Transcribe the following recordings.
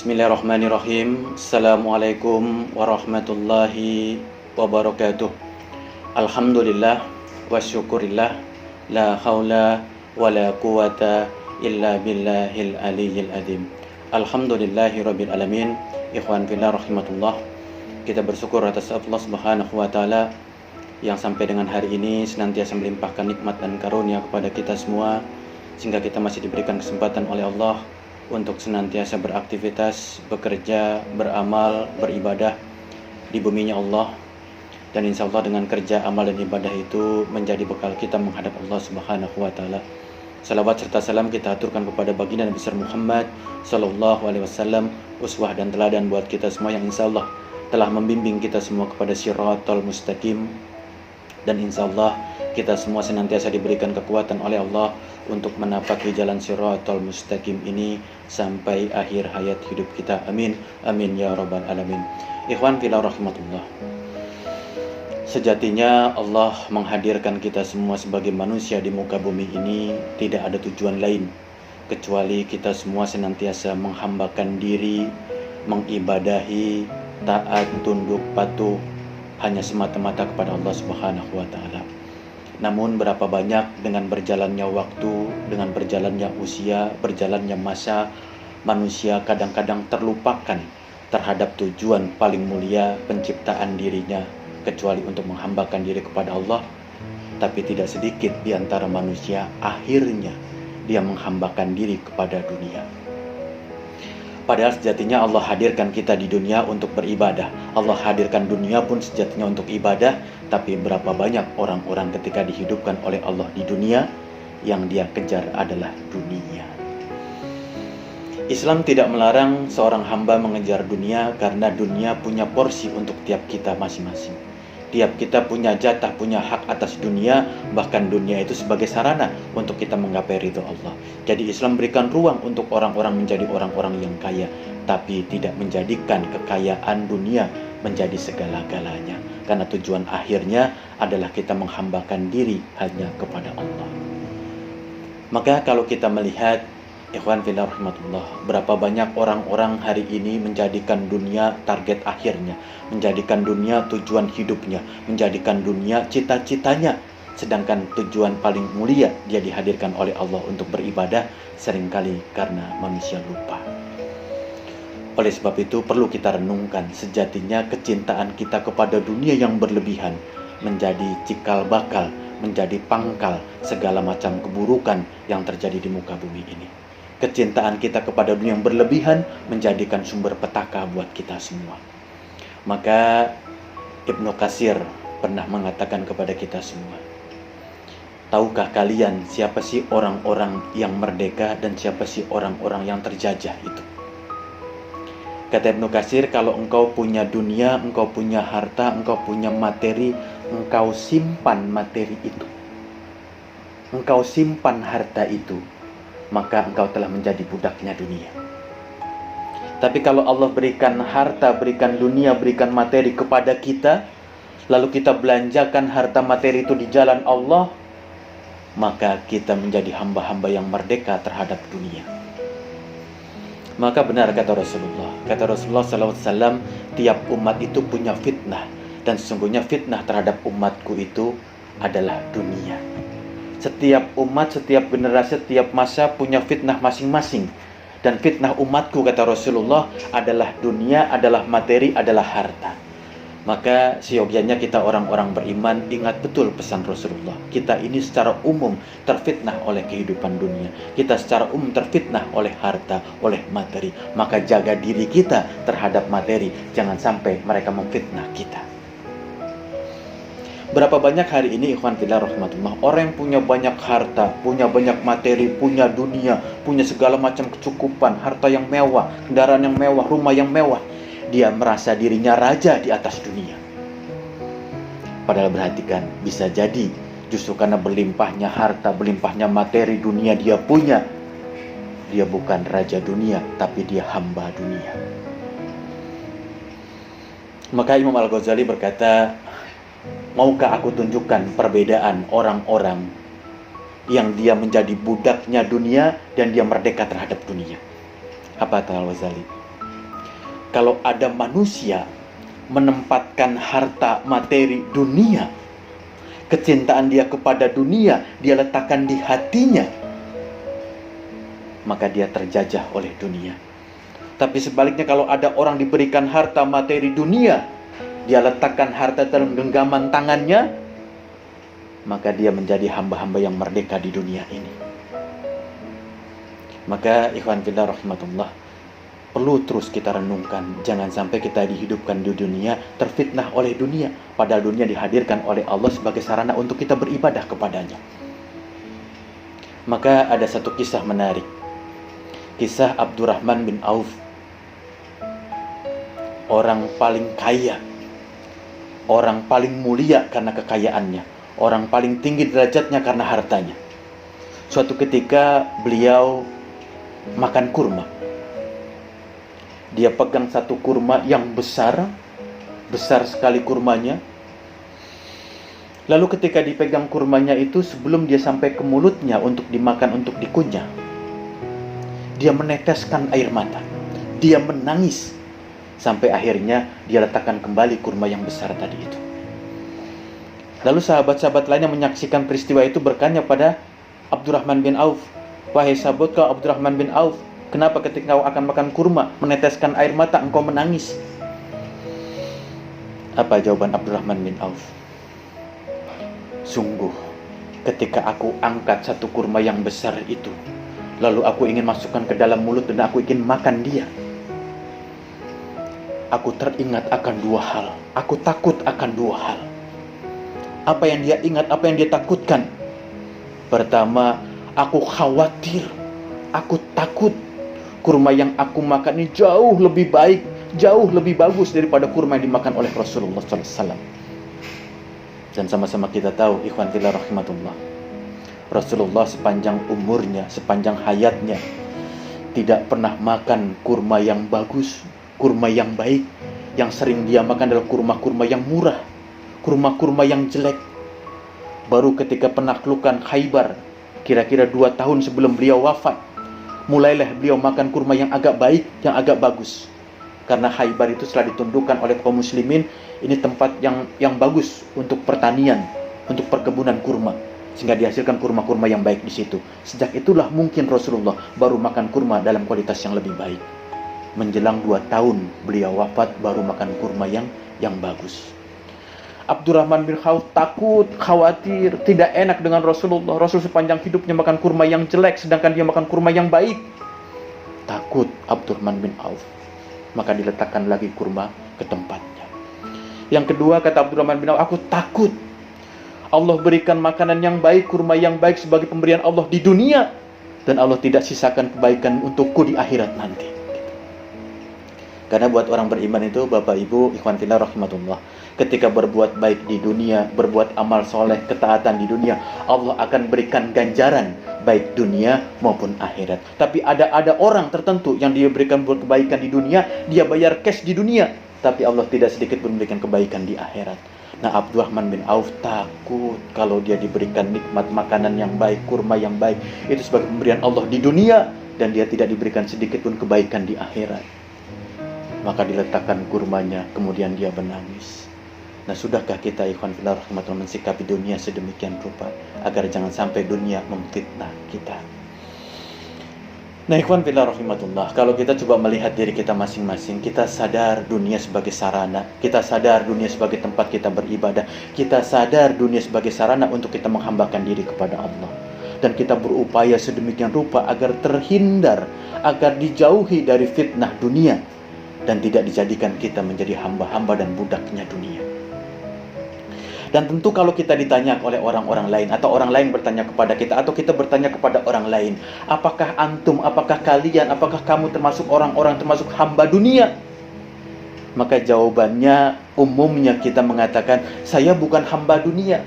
Bismillahirrahmanirrahim. Assalamualaikum warahmatullahi wabarakatuh. Alhamdulillah wa syukurillah. La haula wa la quwata illa billahil aliyyil azim. Alhamdulillahi rabbil alamin. Ikhwan fillah rahimatullah. Kita bersyukur atas Allah Subhanahu wa taala yang sampai dengan hari ini senantiasa melimpahkan nikmat dan karunia kepada kita semua, sehingga kita masih diberikan kesempatan oleh Allah untuk senantiasa beraktivitas, bekerja, beramal, beribadah di buminya Allah. Dan insya Allah dengan kerja, amal, dan ibadah itu menjadi bekal kita menghadap Allah Subhanahu wa ta'ala. Salawat serta salam kita aturkan kepada baginda Nabi besar Muhammad Sallallahu Alaihi Wasallam, uswah dan teladan buat kita semua yang insya Allah telah membimbing kita semua kepada Shiratal Mustaqim. Dan insya Allah kita semua senantiasa diberikan kekuatan oleh Allah untuk menapaki jalan Shiratal Mustaqim ini sampai akhir hayat hidup kita. Amin, amin ya rabbal alamin. Ikhwan fillah rahimatullah. Sejatinya Allah menghadirkan kita semua sebagai manusia di muka bumi ini tidak ada tujuan lain kecuali kita semua senantiasa menghambakan diri, mengibadahi, taat, tunduk, patuh hanya semata-mata kepada Allah Subhanahu wa ta'ala. Namun berapa banyak dengan berjalannya waktu, dengan berjalannya usia, berjalannya masa, manusia kadang-kadang terlupakan terhadap tujuan paling mulia penciptaan dirinya, kecuali untuk menghambakan diri kepada Allah. Tapi tidak sedikit di antara manusia akhirnya dia menghambakan diri kepada dunia. Padahal sejatinya Allah hadirkan kita di dunia untuk beribadah. Allah hadirkan dunia pun sejatinya untuk ibadah. Tapi berapa banyak orang-orang ketika dihidupkan oleh Allah di dunia, yang dia kejar adalah dunia. Islam tidak melarang seorang hamba mengejar dunia, karena dunia punya porsi untuk tiap kita masing-masing. Tiap kita punya jatah, punya hak atas dunia. Bahkan dunia itu sebagai sarana untuk kita menggapai ridho Allah. Jadi Islam berikan ruang untuk orang-orang menjadi orang-orang yang kaya, tapi tidak menjadikan kekayaan dunia menjadi segala-galanya. Karena tujuan akhirnya adalah kita menghambakan diri hanya kepada Allah. Maka kalau kita melihat, ikhwan fillah rahimatullah, berapa banyak orang-orang hari ini menjadikan dunia target akhirnya, menjadikan dunia tujuan hidupnya, menjadikan dunia cita-citanya, sedangkan tujuan paling mulia dia dihadirkan oleh Allah untuk beribadah, seringkali karena manusia lupa. Oleh sebab itu perlu kita renungkan, sejatinya kecintaan kita kepada dunia yang berlebihan menjadi cikal bakal, menjadi pangkal segala macam keburukan yang terjadi di muka bumi ini. Kecintaan kita kepada dunia yang berlebihan menjadikan sumber petaka buat kita semua. Maka Ibnu Katsir pernah mengatakan kepada kita semua, tahukah kalian siapa sih orang-orang yang merdeka dan siapa sih orang-orang yang terjajah itu? Kata Ibnu Katsir, kalau engkau punya dunia, engkau punya harta, engkau punya materi, engkau simpan materi itu, engkau simpan harta itu, maka engkau telah menjadi budaknya dunia. Tapi kalau Allah berikan harta, berikan dunia, berikan materi kepada kita, lalu kita belanjakan harta materi itu di jalan Allah, maka kita menjadi hamba-hamba yang merdeka terhadap dunia. Maka benar kata Rasulullah SAW, tiap umat itu punya fitnah, dan sesungguhnya fitnah terhadap umatku itu adalah dunia. Setiap umat, setiap generasi, setiap masa punya fitnah masing-masing. Dan fitnah umatku, kata Rasulullah, adalah dunia, adalah materi, adalah harta. Maka seyogianya kita orang-orang beriman ingat betul pesan Rasulullah. Kita ini secara umum terfitnah oleh kehidupan dunia. Kita secara umum terfitnah oleh harta, oleh materi. Maka jaga diri kita terhadap materi. Jangan sampai mereka memfitnah kita. Berapa banyak hari ini, ikhwan fillah rahmatullah, orang yang punya banyak harta, punya banyak materi, punya dunia, punya segala macam kecukupan, harta yang mewah, kendaraan yang mewah, rumah yang mewah, dia merasa dirinya raja di atas dunia. Padahal perhatikan, bisa jadi justru karena berlimpahnya harta, berlimpahnya materi dunia dia punya, dia bukan raja dunia, tapi dia hamba dunia. Maka Imam Al-Ghazali berkata, maukah aku tunjukkan perbedaan orang-orang yang dia menjadi budaknya dunia dan dia merdeka terhadap dunia? Apa kata Al-Ghazali? kalau ada manusia menempatkan harta materi dunia, kecintaan dia kepada dunia, dia letakkan di hatinya, maka dia terjajah oleh dunia. Tapi sebaliknya, kalau ada orang diberikan harta materi dunia, dia letakkan harta dalam genggaman tangannya, maka dia menjadi hamba-hamba yang merdeka di dunia ini. Maka ikhwan fillah rahmatullah, perlu terus kita renungkan, jangan sampai kita dihidupkan di dunia terfitnah oleh dunia, padahal dunia dihadirkan oleh Allah sebagai sarana untuk kita beribadah kepadanya. Maka ada satu kisah menarik, kisah Abdurrahman bin Auf, orang paling kaya, orang paling mulia karena kekayaannya, orang paling tinggi derajatnya karena hartanya. Suatu ketika beliau makan kurma. Dia pegang satu kurma yang besar sekali kurmanya. Lalu ketika dipegang kurmanya itu, sebelum dia sampai ke mulutnya untuk dimakan, untuk dikunyah, dia meneteskan air mata. Dia menangis. Sampai akhirnya dia letakkan kembali kurma yang besar tadi itu. Lalu sahabat-sahabat lain yang menyaksikan peristiwa itu bertanya pada Abdurrahman bin Auf, "Wahai sahabat kau Abdurrahman bin Auf, kenapa ketika kau akan makan kurma meneteskan air mata engkau menangis?" Apa jawaban Abdurrahman bin Auf? "Sungguh, ketika aku angkat satu kurma yang besar itu, lalu aku ingin masukkan ke dalam mulut dan aku ingin makan dia, aku teringat akan dua hal. Aku takut akan dua hal." Apa yang dia ingat, apa yang dia takutkan? Pertama, aku khawatir, aku takut kurma yang aku makan ini jauh lebih baik, jauh lebih bagus daripada kurma yang dimakan oleh Rasulullah SAW. Dan sama-sama kita tahu, ikhwan fillah rahmatullah, Rasulullah sepanjang umurnya, sepanjang hayatnya, tidak pernah makan kurma yang bagus, kurma yang baik. Yang sering dia makan adalah kurma-kurma yang murah, kurma-kurma yang jelek. Baru ketika penaklukan Khaybar, kira-kira 2 tahun sebelum beliau wafat, mulailah beliau makan kurma yang agak baik, yang agak bagus. Karena Khaybar itu setelah ditundukkan oleh kaum muslimin, ini tempat yang bagus untuk pertanian, untuk perkebunan kurma, sehingga dihasilkan kurma-kurma yang baik di situ. Sejak itulah mungkin Rasulullah baru makan kurma dalam kualitas yang lebih baik. Menjelang 2 tahun beliau wafat, baru makan kurma yang bagus. Abdurrahman bin Auf takut, khawatir, tidak enak dengan Rasulullah. Rasul sepanjang hidupnya makan kurma yang jelek, sedangkan dia makan kurma yang baik. Takut Abdurrahman bin Auf, maka diletakkan lagi kurma ke tempatnya. Yang kedua, kata Abdurrahman bin Auf, aku takut Allah berikan makanan yang baik, kurma yang baik sebagai pemberian Allah di dunia, dan Allah tidak sisakan kebaikan untukku di akhirat nanti. Karena buat orang beriman itu, Bapak Ibu ikhwan fillah rahmatullah, ketika berbuat baik di dunia, berbuat amal soleh, ketaatan di dunia, Allah akan berikan ganjaran baik dunia maupun akhirat. Tapi ada orang tertentu yang dia berikan buat kebaikan di dunia, dia bayar cash di dunia, tapi Allah tidak sedikit pun memberikan kebaikan di akhirat. Nah, Abdurrahman bin Auf takut kalau dia diberikan nikmat makanan yang baik, kurma yang baik, itu sebagai pemberian Allah di dunia, dan dia tidak diberikan sedikit pun kebaikan di akhirat. Maka diletakkan kurmanya, kemudian dia menangis. Nah, sudahkah kita ikhwan fillah rahmatullah mensikapi dunia sedemikian rupa agar jangan sampai dunia memfitnah kita? Nah, ikhwan fillah rahmatullah, kalau kita coba melihat diri kita masing-masing, kita sadar dunia sebagai sarana, kita sadar dunia sebagai tempat kita beribadah, kita sadar dunia sebagai sarana untuk kita menghambakan diri kepada Allah, dan kita berupaya sedemikian rupa agar terhindar, agar dijauhi dari fitnah dunia, dan tidak dijadikan kita menjadi hamba-hamba dan budaknya dunia. Dan tentu kalau kita ditanya oleh orang-orang lain, atau orang lain bertanya kepada kita, atau kita bertanya kepada orang lain, apakah antum, apakah kalian, apakah kamu termasuk orang-orang termasuk hamba dunia? Maka jawabannya umumnya kita mengatakan, saya bukan hamba dunia.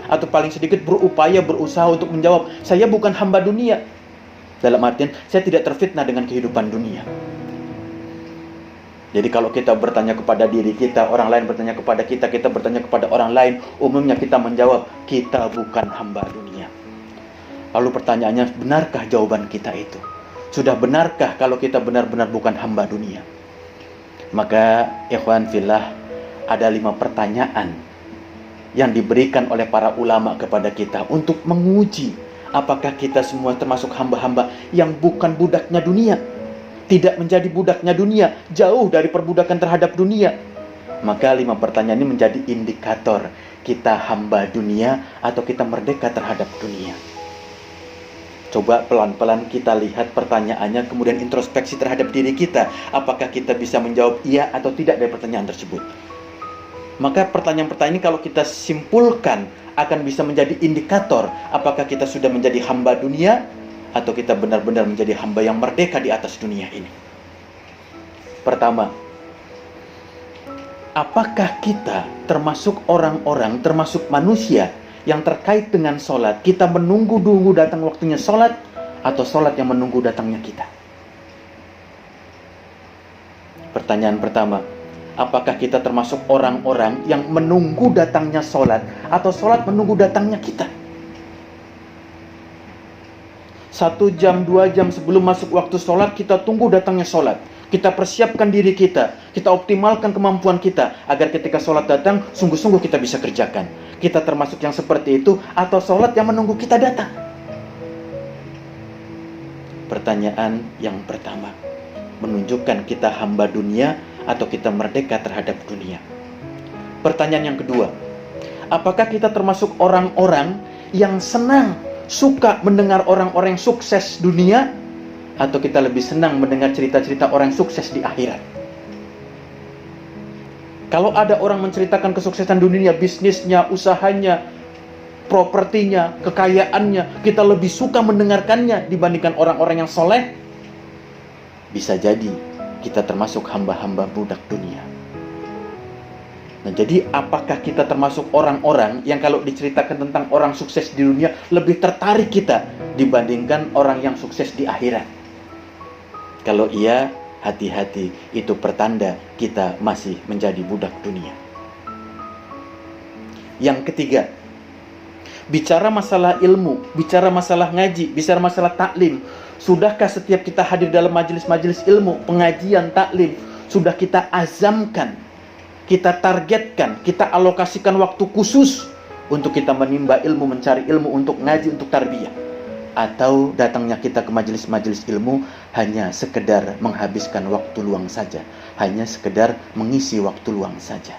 Atau paling sedikit berupaya, berusaha untuk menjawab, saya bukan hamba dunia. Dalam artian, saya tidak terfitnah dengan kehidupan dunia. Jadi kalau kita bertanya kepada diri kita, orang lain bertanya kepada kita, kita bertanya kepada orang lain, umumnya kita menjawab, kita bukan hamba dunia. Lalu pertanyaannya, benarkah jawaban kita itu? Sudah benarkah kalau kita benar-benar bukan hamba dunia? Maka ikhwan fillah, ada 5 pertanyaan yang diberikan oleh para ulama kepada kita untuk menguji apakah kita semua termasuk hamba-hamba yang bukan budaknya dunia, tidak menjadi budaknya dunia, jauh dari perbudakan terhadap dunia. Maka 5 pertanyaan ini menjadi indikator kita hamba dunia atau kita merdeka terhadap dunia. Coba pelan-pelan kita lihat pertanyaannya, kemudian introspeksi terhadap diri kita. Apakah kita bisa menjawab iya atau tidak dari pertanyaan tersebut? Maka pertanyaan-pertanyaan ini kalau kita simpulkan akan bisa menjadi indikator apakah kita sudah menjadi hamba dunia atau kita benar-benar menjadi hamba yang merdeka di atas dunia ini. Pertama, apakah kita termasuk orang-orang, termasuk manusia yang terkait dengan sholat, kita menunggu-nunggu datang waktunya sholat, atau sholat yang menunggu datangnya kita? Pertanyaan pertama, apakah kita termasuk orang-orang yang menunggu datangnya sholat, atau sholat menunggu datangnya kita? 1 jam, 2 jam sebelum masuk waktu sholat, kita tunggu datangnya sholat. Kita persiapkan diri kita optimalkan kemampuan kita, agar ketika sholat datang, sungguh-sungguh kita bisa kerjakan. Kita termasuk yang seperti itu, atau sholat yang menunggu kita datang? Pertanyaan yang pertama menunjukkan kita hamba dunia atau kita merdeka terhadap dunia. Pertanyaan yang kedua, apakah kita termasuk orang-orang yang senang, suka mendengar orang-orang yang sukses dunia, atau kita lebih senang mendengar cerita-cerita orang sukses di akhirat? Kalau ada orang menceritakan kesuksesan dunia, bisnisnya, usahanya, propertinya, kekayaannya, kita lebih suka mendengarkannya dibandingkan orang-orang yang soleh. Bisa jadi kita termasuk hamba-hamba budak dunia. Nah, jadi apakah kita termasuk orang-orang yang kalau diceritakan tentang orang sukses di dunia lebih tertarik kita dibandingkan orang yang sukses di akhirat? Kalau iya, hati-hati, itu pertanda kita masih menjadi budak dunia. Yang ketiga, bicara masalah ilmu, bicara masalah ngaji, bicara masalah taklim. Sudahkah setiap kita hadir dalam majelis-majelis ilmu, pengajian, taklim, sudah kita azamkan, kita targetkan, kita alokasikan waktu khusus untuk kita menimba ilmu, mencari ilmu, untuk ngaji, untuk tarbiyah? Atau datangnya kita ke majelis-majelis ilmu hanya sekedar menghabiskan waktu luang saja, hanya sekedar mengisi waktu luang saja?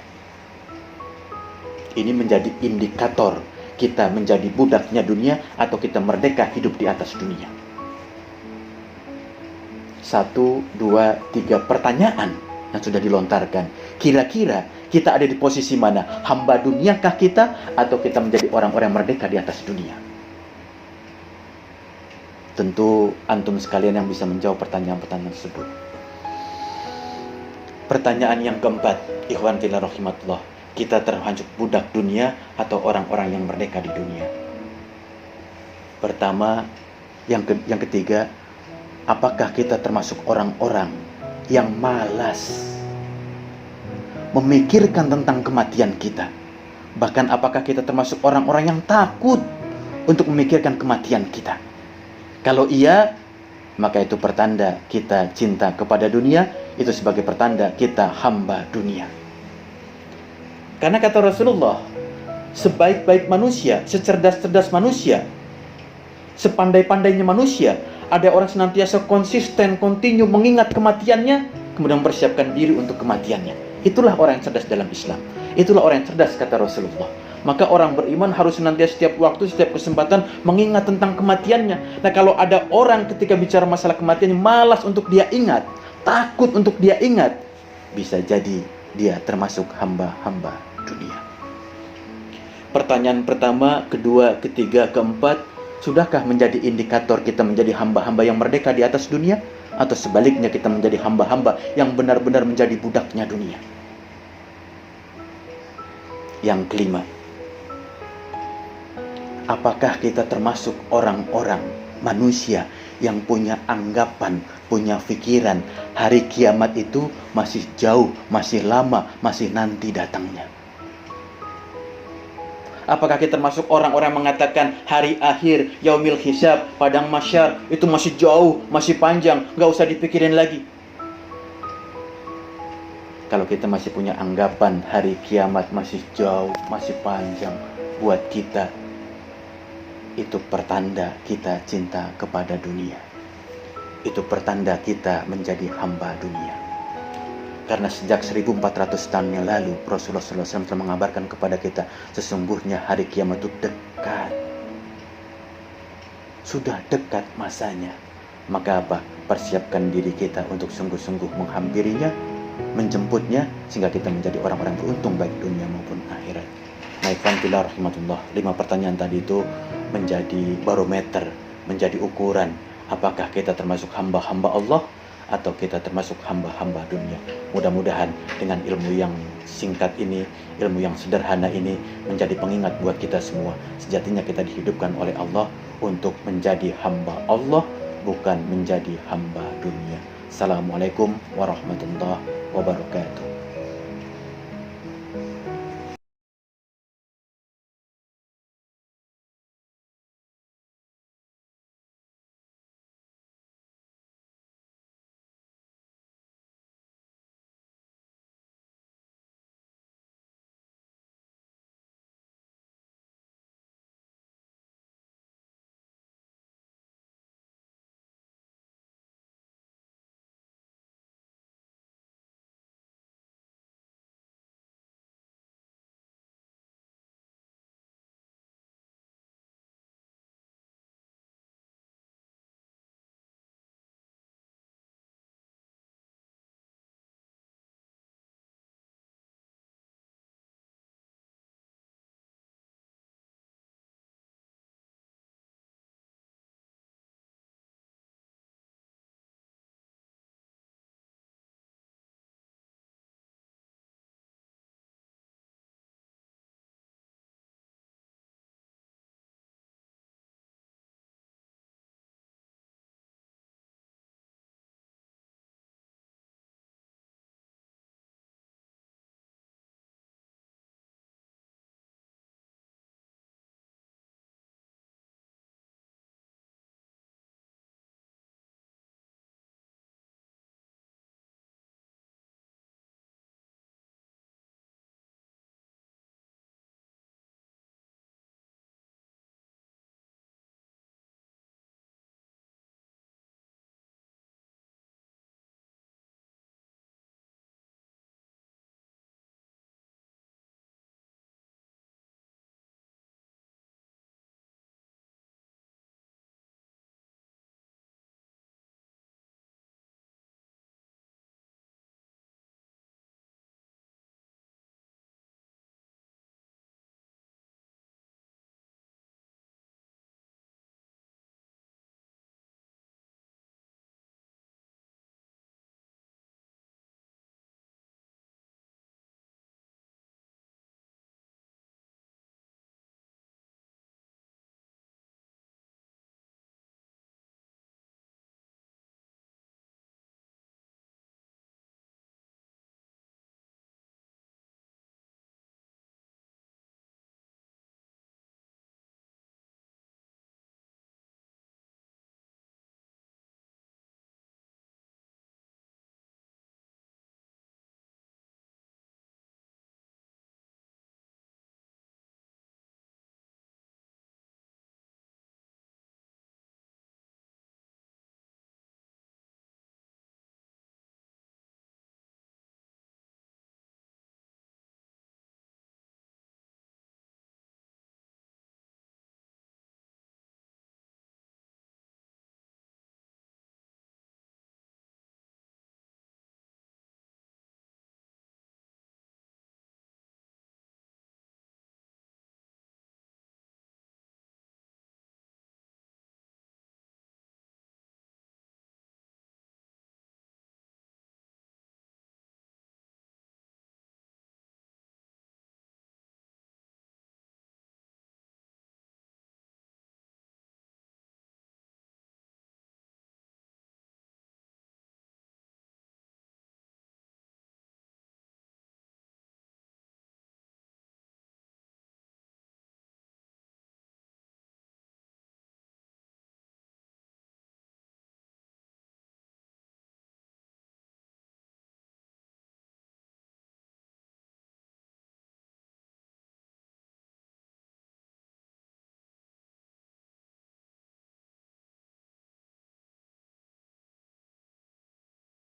Ini menjadi indikator kita menjadi budaknya dunia atau kita merdeka hidup di atas dunia. 1, 2, 3 pertanyaan yang sudah dilontarkan. Kira-kira kita ada di posisi mana? Hamba duniakah kita atau kita menjadi orang-orang merdeka di atas dunia? Tentu antum sekalian yang bisa menjawab pertanyaan-pertanyaan tersebut. Pertanyaan yang keempat, ikhwan fillah rahimatullah, kita termasuk budak dunia atau orang-orang yang merdeka di dunia? Pertama, yang ketiga, apakah kita termasuk orang-orang yang malas memikirkan tentang kematian kita? Bahkan apakah kita termasuk orang-orang yang takut untuk memikirkan kematian kita? Kalau iya, maka itu pertanda kita cinta kepada dunia, itu sebagai pertanda kita hamba dunia. Karena kata Rasulullah, sebaik-baik manusia, secerdas-cerdas manusia, sepandai-pandainya manusia, ada orang senantiasa konsisten, kontinu mengingat kematiannya, kemudian mempersiapkan diri untuk kematiannya. Itulah orang yang cerdas dalam Islam. Itulah orang yang cerdas, kata Rasulullah. Maka orang beriman harus senantiasa setiap waktu, setiap kesempatan mengingat tentang kematiannya. Nah, kalau ada orang ketika bicara masalah kematian malas untuk dia ingat, takut untuk dia ingat, bisa jadi dia termasuk hamba-hamba dunia. Pertanyaan pertama, kedua, ketiga, keempat, sudahkah menjadi indikator kita menjadi hamba-hamba yang merdeka di atas dunia? Atau sebaliknya kita menjadi hamba-hamba yang benar-benar menjadi budaknya dunia? Yang kelima, apakah kita termasuk orang-orang manusia yang punya anggapan, punya pikiran hari kiamat itu masih jauh, masih lama, masih nanti datangnya? Apakah kita termasuk orang-orang yang mengatakan hari akhir, yaumil hisab, padang mahsyar itu masih jauh, masih panjang, gak usah dipikirin lagi? Kalau kita masih punya anggapan hari kiamat masih jauh, masih panjang buat kita, itu pertanda kita cinta kepada dunia. Itu pertanda kita menjadi hamba dunia. Karena sejak 1400 tahun yang lalu Rasulullah SAW telah mengabarkan kepada kita, sesungguhnya hari kiamat itu dekat. Sudah dekat masanya. Maka apa? Persiapkan diri kita untuk sungguh-sungguh menghampirinya, menjemputnya, sehingga kita menjadi orang-orang beruntung baik dunia maupun akhirat. Naifan rahmatullah. 5 pertanyaan tadi itu menjadi barometer, menjadi ukuran apakah kita termasuk hamba-hamba Allah atau kita termasuk hamba-hamba dunia. Mudah-mudahan dengan ilmu yang singkat ini, ilmu yang sederhana ini menjadi pengingat buat kita semua. Sejatinya kita dihidupkan oleh Allah untuk menjadi hamba Allah, bukan menjadi hamba dunia. Assalamualaikum warahmatullahi wabarakatuh.